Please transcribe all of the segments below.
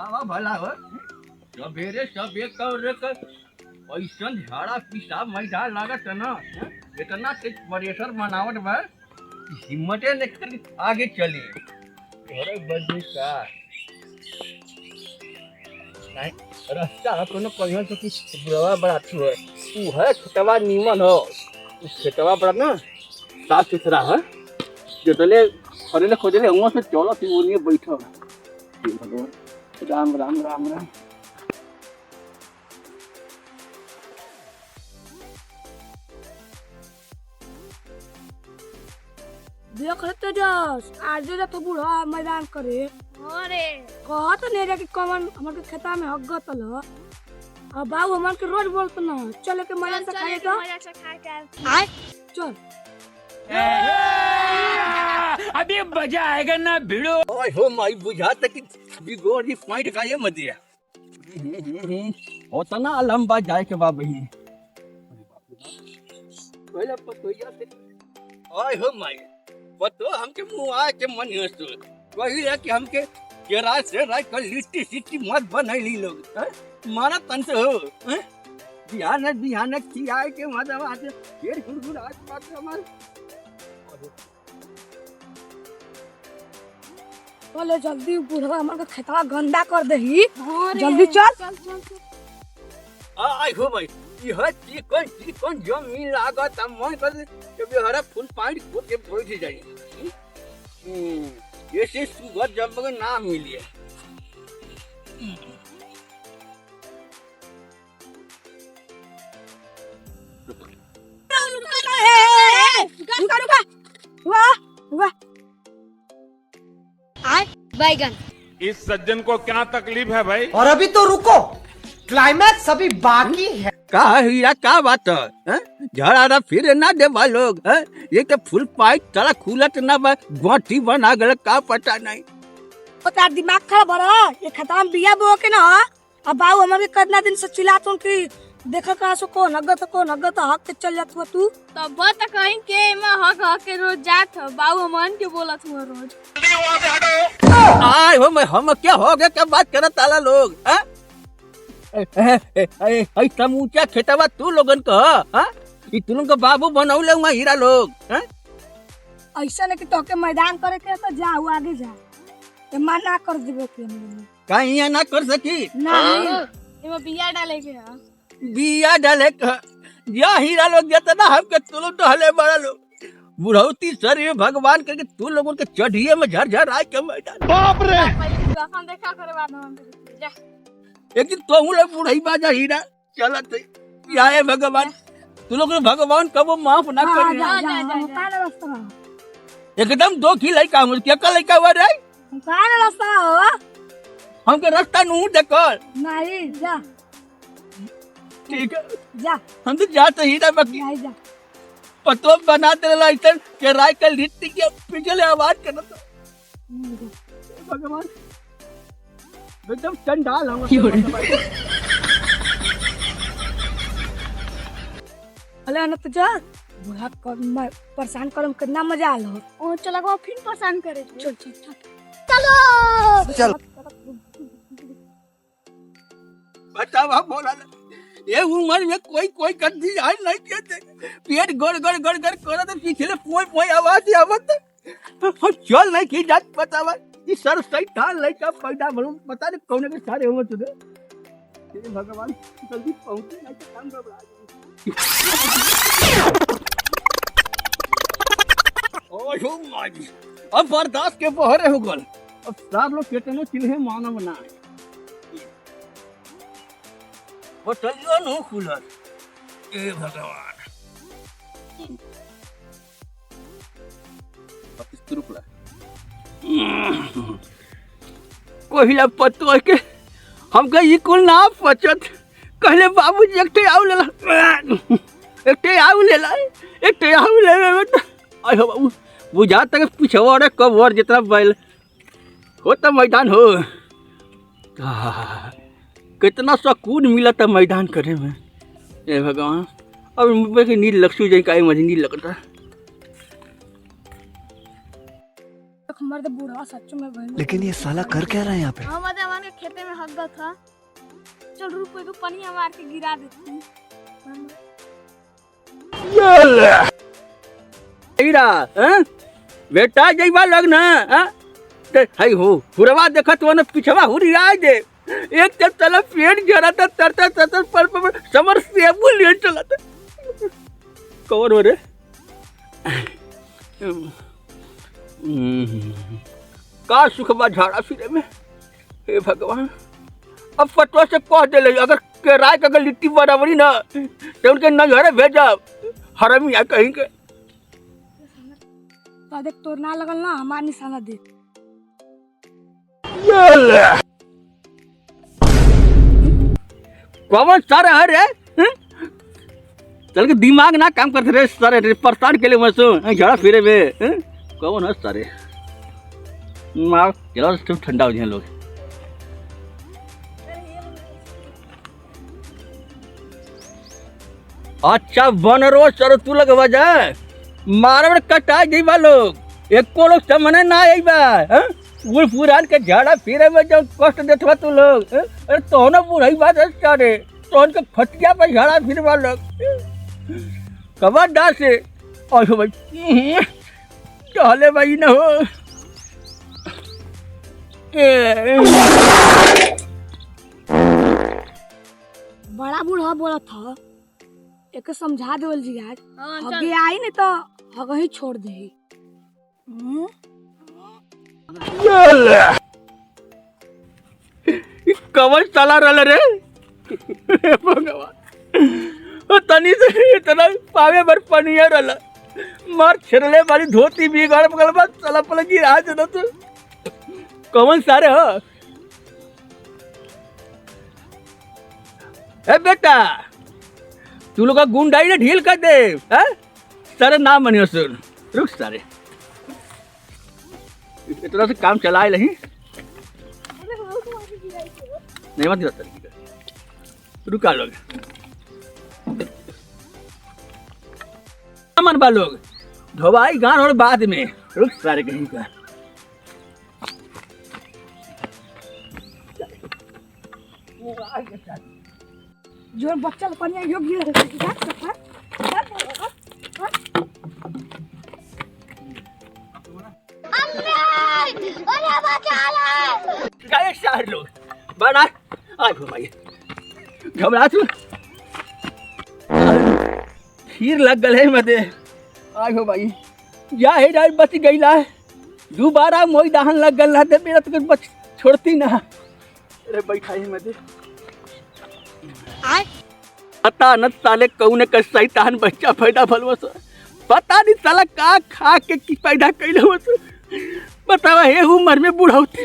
आवा भला हो सवेरे सबे कर ऐसा झाड़ा पिसाब मैदान लागत है ना इतना तेज प्रेशर बनावट बा हिम्मते लेकर आगे चले अरे बदली का नहीं रास्ता कोनो कहियो तो कि बुढ़वा बड़ा अच्छी है तू है खेतवा नीमन हो उस खेतवा बड़ा ना साफ सुथरा है जोतले खरे खोजले हुआ से चलो तू ओनिए बैठो भगवान राम राम राम राम देख लेते जस आज जो तो बूढ़ा मैदान करे अरे कहा तो नहीं कि कमन हमर के खेता में हगत ल अब बाबू हमन के रोज बोलत ना चले के मैदान से खाए तो मजा से खा के आए चल अभी मजा आएगा ना भिड़ो ओए हो माई बुझाता कि बिगोड़ी पॉइंट का ये मत दिया होता ना लंबा जाए के बाबू ही पहले पतोया से ओए हो माई पतो हमके मुंह आ के मन हंसो वही है कि हमके केरा से राय कर लिट्टी सिट्टी मत बनैली लोग मारा तन से हो बिहान की आए के मजा आते फिर गुड़गुड़ आज बात हमारे चले जल्दी बूढ़ा हमर के खेतवा गंदा कर देही जल्दी चल आई हो भाई यह चिकन जमीन लागत मन कर जब हरा फुल पानी खोद के बैठ जाए ऐसे सुगर जब ना मिले रुका वाह वाह बैगन इस सज्जन को क्या तकलीफ है भाई और अभी तो रुको क्लाइमैक्स अभी बाकी है का हीरा का बात है झड़ा फिर ना दे बा लोग ये तो फुल पाइप तला खुलत ना बा गोटी बना गल का पता नहीं पता दिमाग खराब बड़ा ये खेतवा में बिया बो के ना अब बाबू हमर के कितना दिन से चिल्लात हूं कि देख का सो को नगत हक के चल जात हुआ तू तब तो कहीं के में हक के रोज जात ह बाबू मन के बोलत हुआ रोज आय हो मैं हम क्या हो गया क्या बात करत ताला लोग ऐ समूचा खेतवा तू लोगन का ई तू लोग का बाबू बनौले हुआ हीरा लोग ऐसा नहीं कि तो के मैदान करे के तो जा आगे जा ये मना कर देबो के कहीं यहाँ ना कर सकी नहीं इमे बिया डाले के ह बिया डाले या हीरा लोग जितना हमके तू लोग तो हले बड़ा लोग बुढ़ौती सर ये भगवान करके तू लोगों के चढ़िए में झरझर आए के मैदान बाप रे हम देखा करे बाद हम जा एक दिन तो लोग बुढ़ई बाजा हीरा चलत या है भगवान तू लोग भगवान कबो माफ ना करी जा जा का रास्ता एकदम दो की लड़का हम क्या का लड़का हुआ रे का रास्ता हो हमके रास्ता नू देखल नहीं जा ठीक है जा हम तो जाते हीरा बाकी नहीं जा पतो बनाते रहा इतना के राय का लिट्टी के पिछले आवाज करना था भगवान एकदम चंडाल हम अले न तो जा बुढ़ा कर परेशान करम कितना मजा आल हो ओ चला को फिर परेशान करे चल चल चल बतावा बोला ये उम्र में कोई गद्दी आई नहीं कहते पेट गड़ करत पिछले कोई आवाज आवत हम चल नहीं की जात बतावा ये सर सही ठाल नहीं का पैदा भरू पता नहीं कौन के सारे हो तुझे हे भगवान जल्दी पहुंचे नहीं तो काम गड़बड़ा ओ हो माजी अब बर्दाश्त के बहरे हो गल अब सार लोग केतनो चिल्हे मानव ना वो चलियो नो खुलर ए भगवान कोहिला पत्तो है के हमका ये कुल ना पचत कहले बाबूजी एकटे आउ लेला एकटे आउ लेला आय हो बाबू बुझा तक पिछवाड़े कब और जितना बैल हो तो मैदान हो कितना सुकून मिला था मैदान करे में ए भगवान अब मुझे की नींद लक्ष्मी जाए का मुझे नींद लगता तक मर्द बूढ़ा सच में बहन। लेकिन ये साला कर क्या रहा है यहाँ पे? हम मान के खेते में हग्गा था। चल रुको तो पनिया मार के गिरा देती हूँ। बेटा जइबा लगना हई हो हुरवा देखत हो न पिछवा हुरिया दे एक जब चला पेट जरा था तरता तरता पर समर सेबू ले चला था कौन हो रे का सुखबा झाड़ा फिरे में हे भगवान अब पटवा से कह दे अगर किराए का लिट्टी बराबरी ना तो उनके नजर भेजा हरम या कहीं के तो देख तोर ना लगल ना हमार निशाना दे। कौन सर है रे चल के दिमाग ना काम करते रे सर परेशान के लिए मसो झड़ा फिरे में कौन है सर मार चलो सब ठंडा हो जाए लोग। अच्छा बनरो सर तू लगवा जा मारवड़ कटा जइबा लोग एको लोग समने ना आइबा बूढ़ पुरान के झाड़ा फिरे में जब कष्ट देतवा तू लोग अरे तोहनो बुढ़ई बात है सारे तोहन के फटिया पे झाड़ा फिरवा लोग कबर डा से और भाई चले भाई न हो बड़ा बूढ़ा बोला था एक समझा देवल जी आज हाँ, चल। हगे आई नहीं तो हग ही छोड़ दे। कवन चला रहा रे भगवान तनी से इतना पावे भर पनिया रहा मार छिरले वाली धोती भी गड़ बगल में चला पल गिरा देना तो कवन सारे हो ए बेटा तू लोग का गुंडाई ने ढील कर दे सारे नाम बनियो सुन रुक सारे इतना से काम चलाए नहीं नहीं मत गिरा रुका लोग अमन बा लोग धोबाई गान और बाद में रुक सारे कहीं का जो बच्चा पनिया योग्य गाय सारे लोग बना आ भाई घबरा तू फिर लग गए मते आ भाई या है डाल बच गईला दोबारा मोई दहन लग गल रहते मेरा तो बच छोड़ती ना अरे बैठा ही मते पता न साले कौन का शैतान बच्चा पैदा भलवस पता नहीं साला का खा के की पैदा कैले हो बतावा हे उम्र में बुढ़ौती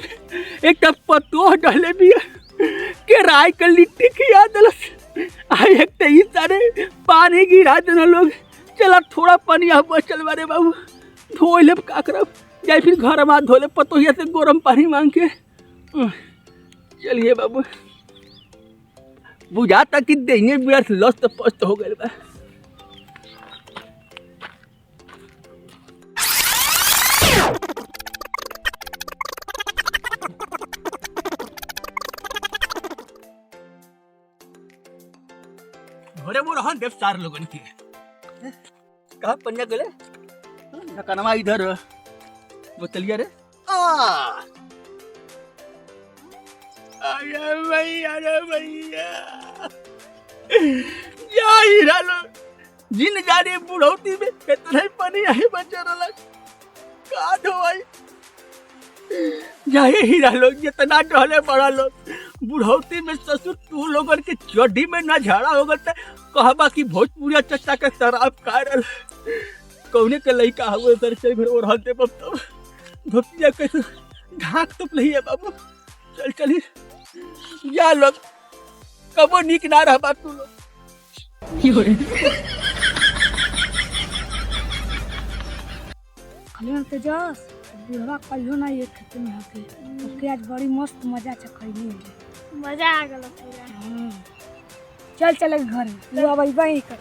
एक तब पतो डाले भी के राय कर लिट्टी खिया दलस आई एक तो ही सारे पानी गिरा देना लोग चला थोड़ा पानी यहाँ बचल बारे बाबू धो ले का करब जाए फिर घर में धो ले पतोहिया से गरम पानी मांग के चलिए बाबू बुझाता कि देंगे बिरस लस्त पस्त हो गए बा घरे वो रहन देव चार लोगन के कहा पंजा गले नकनमा इधर बोतलिया रे अरे भैया या हीरा लो जिन जाने बुढ़ौती में कितना पानी आई बचा रहा का धोई जाए हीरा लोग जितना टहले बड़ा लोग बुढ़ौती में ससुर तू लोगन के चड्डी में ना झाड़ा होगा तो कहबा कि भोजपुरिया चचा के शराब खा रहा कौने के लइका हुए सर चल घर और हलते बब तब धोतिया कैसे ढाक तो नहीं है बाबू चल चली या लोग कबो निक ना रह बात तू लोग खलियन तेजस बुढ़वा कहियो ना ये खेत में हके ओके आज बड़ी मस्त मजा से खइली मजा आ गल पूरा। चल चले घर तू अब अइबा ही कर